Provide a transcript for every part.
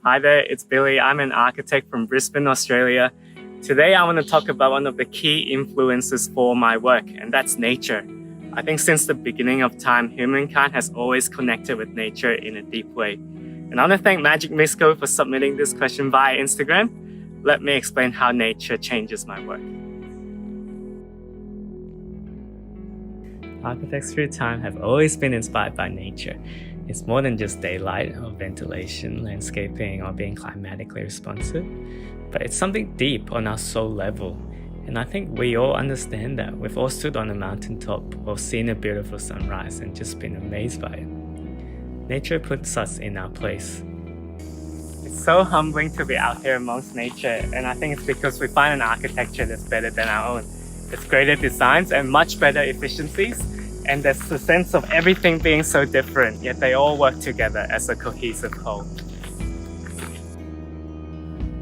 Hi there, it's Billy. I'm an architect from Brisbane, Australia. Today I want to talk about one of the key influences for my work, and that's nature. I think since the beginning of time, humankind has always connected with nature in a deep way. And I want to thank Magic Misco for submitting this question via Instagram. Let me explain how nature changes my work. Architects through time have always been inspired by nature. It's more than just daylight or ventilation, landscaping, or being climatically responsive, but it's something deep on our soul level. And I think we all understand that. We've all stood on a mountaintop or seen a beautiful sunrise and just been amazed by it. Nature puts us in our place. It's so humbling to be out here amongst nature, and I think it's because we find an architecture that's better than our own. It's greater designs and much better efficiencies, and there's the sense of everything being so different, yet they all work together as a cohesive whole.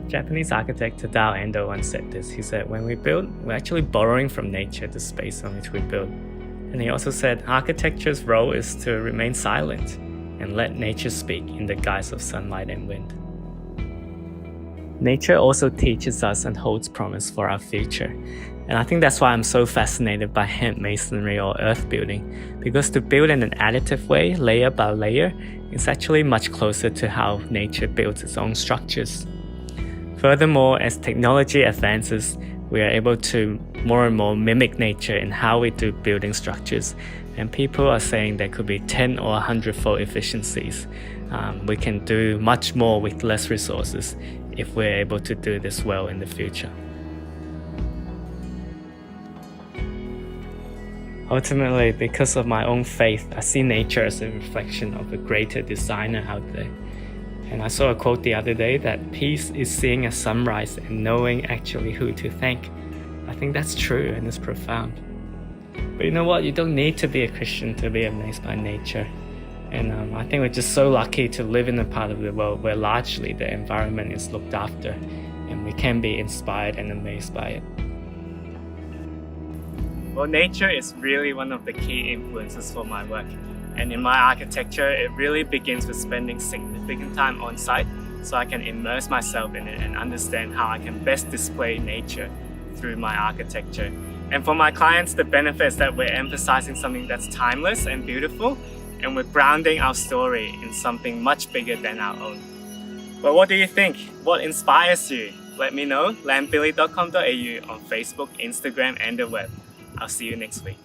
Japanese architect Tadao Ando once said this. He said, when we build, we're actually borrowing from nature the space on which we build. And he also said, architecture's role is to remain silent and let nature speak in the guise of sunlight and wind. Nature also teaches us and holds promise for our future. And I think that's why I'm so fascinated by hand masonry or earth building, because to build in an additive way, layer by layer, is actually much closer to how nature builds its own structures. Furthermore, as technology advances, we are able to more and more mimic nature in how we do building structures. And people are saying there could be 10 or 100-fold efficiencies. We can do much more with less resources if we're able to do this well in the future. Ultimately, because of my own faith, I see nature as a reflection of a greater designer out there. And I saw a quote the other day that peace is seeing a sunrise and knowing actually who to thank. I think that's true and it's profound. But you know what? You don't need to be a Christian to be amazed by nature. And I think we're just so lucky to live in a part of the world where largely the environment is looked after and we can be inspired and amazed by it. Well, nature is really one of the key influences for my work. And in my architecture, it really begins with spending significant time on site so I can immerse myself in it and understand how I can best display nature through my architecture. And for my clients, the benefit is that we're emphasizing something that's timeless and beautiful, and we're grounding our story in something much bigger than our own. But what do you think? What inspires you? Let me know. landbilly.com.au on Facebook, Instagram, and the web. I'll see you next week.